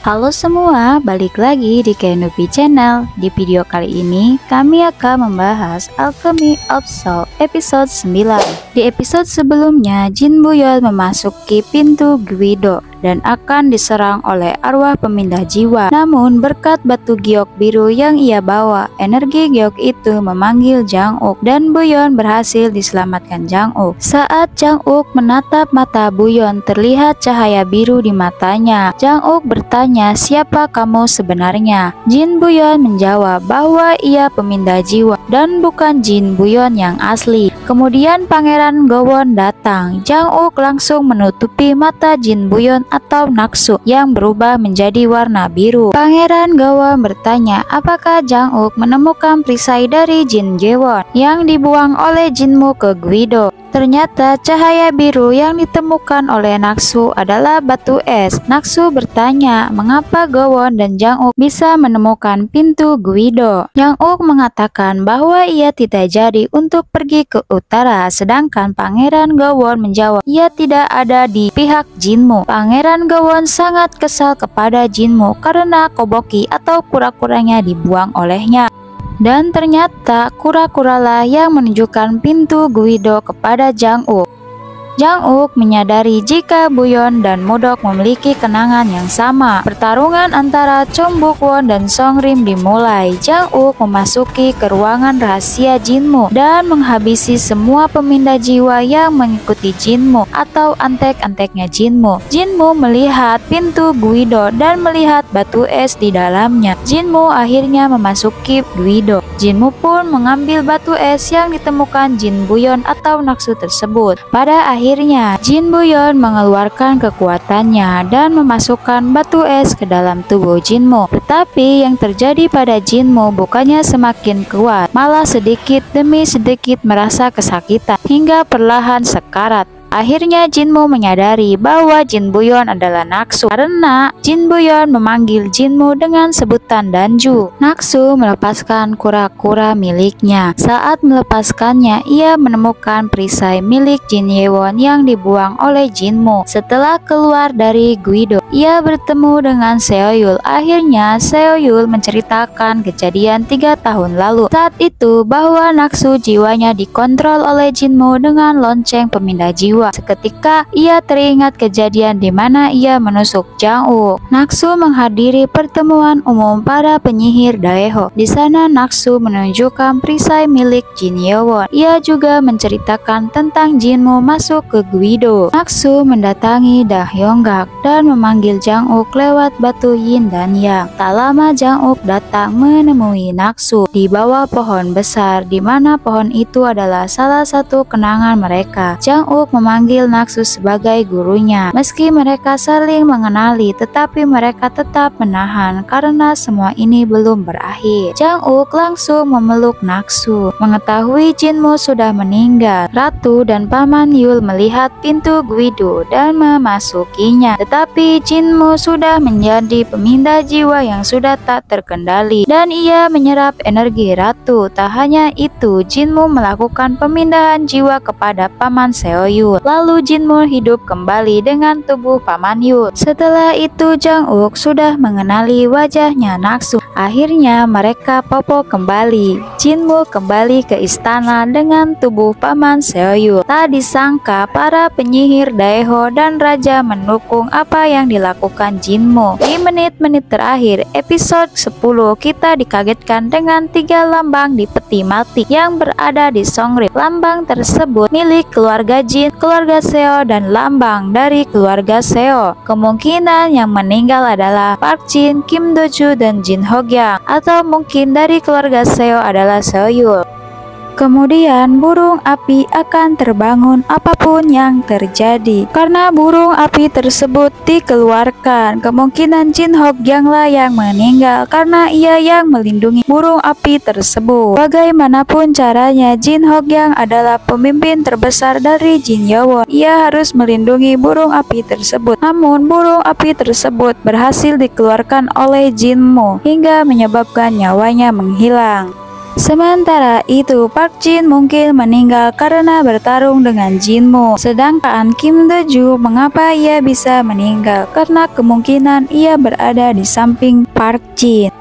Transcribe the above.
Halo semua, balik lagi di Kenupi Channel. Di video kali ini, kami akan membahas Alchemy of Soul episode 9. Di episode sebelumnya, Jin Buyeon memasuki pintu Guido dan akan diserang oleh arwah pemindah jiwa. Namun berkat batu giok biru yang ia bawa, energi giok itu memanggil Jang Uk dan Buyeon berhasil diselamatkan Jang Uk. Saat Jang Uk menatap mata Buyeon, terlihat cahaya biru di matanya. Jang Uk bertanya, "Siapa kamu sebenarnya?" Jin Buyeon menjawab bahwa ia pemindah jiwa dan bukan Jin Buyeon yang asli. Kemudian Pangeran Gowon datang. Jang Uk langsung menutupi mata Jin Buyeon atau Naksu yang berubah menjadi warna biru. Pangeran Gowon bertanya, apakah Jang Uk menemukan perisai dari Jin Jaewon yang dibuang oleh Jinmu ke Guido. Ternyata cahaya biru yang ditemukan oleh Naksu adalah batu es. Naksu bertanya, mengapa Gowon dan Jang Uk bisa menemukan pintu Guido. Jang Uk mengatakan bahwa ia tidak jadi untuk pergi ke utara, sedangkan Pangeran Gowon menjawab ia tidak ada di pihak Jinmu. Pangeran Gowon sangat kesal kepada Jinmu karena koboki atau kura-kuranya dibuang olehnya. Dan ternyata kura-kuralah yang menunjukkan pintu Guido kepada Jang Uk. Jang Uk menyadari jika Buyeon dan Mudok memiliki kenangan yang sama. Pertarungan antara Chung Buk-won dan Song Rim dimulai. Jang Uk memasuki ke ruangan rahasia Jinmu dan menghabisi semua pemindah jiwa yang mengikuti Jinmu atau antek-anteknya Jinmu. Jinmu melihat pintu Guido dan melihat batu es di dalamnya. Jinmu akhirnya memasuki Guido. Jinmu pun mengambil batu es yang ditemukan Jin Buyeon atau Naksu tersebut. Pada akhirnya, Jin Buyeon mengeluarkan kekuatannya dan memasukkan batu es ke dalam tubuh Jinmu. Tetapi yang terjadi pada Jinmu bukannya semakin kuat, malah sedikit demi sedikit merasa kesakitan hingga perlahan sekarat. Akhirnya Jinmu menyadari bahwa Jin Buyeon adalah Naksu karena Jin Buyeon memanggil Jinmu dengan sebutan Danju. Naksu melepaskan kura-kura miliknya. Saat melepaskannya, ia menemukan perisai milik Jin Jaewon yang dibuang oleh Jinmu. Setelah keluar dari Guido, ia bertemu dengan Seoyul. Akhirnya Seoyul menceritakan kejadian 3 tahun lalu. Saat itu bahwa Naksu jiwanya dikontrol oleh Jinmu dengan lonceng pemindah jiwa. Seketika ia teringat kejadian di mana ia menusuk Jang Uk. Naksu menghadiri pertemuan umum para penyihir Daeho. Di sana Naksu menunjukkan perisai milik Jin Jaewon. Ia juga menceritakan tentang Jinmu masuk ke Guido. Naksu mendatangi Dahyonggak dan memanggil Jang Uk lewat batu yin dan yang. Tak lama Jang Uk datang menemui Naksu di bawah pohon besar, di mana pohon itu adalah salah satu kenangan mereka. Jang Uk memanggil Naksu sebagai gurunya. Meski mereka saling mengenali, tetapi mereka tetap menahan karena semua ini belum berakhir. Jang Uk langsung memeluk Naksu. Mengetahui Jinmu sudah meninggal, Ratu dan Paman Yul melihat pintu Guido dan memasukinya. Tetapi Jinmu sudah menjadi pemindah jiwa yang sudah tak terkendali dan ia menyerap energi Ratu. Tak hanya itu, Jinmu melakukan pemindahan jiwa kepada Paman Seoyul. Lalu Jinmu hidup kembali dengan tubuh Paman Yul. Setelah itu Jang Uk sudah mengenali wajahnya Naksu. Akhirnya mereka popo kembali. Jinmu kembali ke istana dengan tubuh Paman Seoyul. Tak disangka para penyihir Daeho dan raja mendukung apa yang dilakukan Jinmu. Di menit-menit terakhir episode 10 kita dikagetkan dengan 3 lambang di peti mati yang berada di Song Rim. Lambang tersebut milik keluarga Jin, keluarga Seo, dan lambang dari keluarga Seo. Kemungkinan yang meninggal adalah Park Jin, Kim Do Ju, dan Jin Hogyang, atau mungkin dari keluarga Seo adalah Seoyul. Kemudian burung api akan terbangun apapun yang terjadi. Karena burung api tersebut dikeluarkan, kemungkinan Jin Hogyang lah yang meninggal karena ia yang melindungi burung api tersebut. Bagaimanapun caranya, Jin Hogyang adalah pemimpin terbesar dari Jin Jaewon. Ia harus melindungi burung api tersebut. Namun burung api tersebut berhasil dikeluarkan oleh Jinmu hingga menyebabkan nyawanya menghilang. Sementara itu, Park Jin mungkin meninggal karena bertarung dengan Jinmo. Sedangkan Kim Do-ju, mengapa ia bisa meninggal? Karena kemungkinan ia berada di samping Park Jin.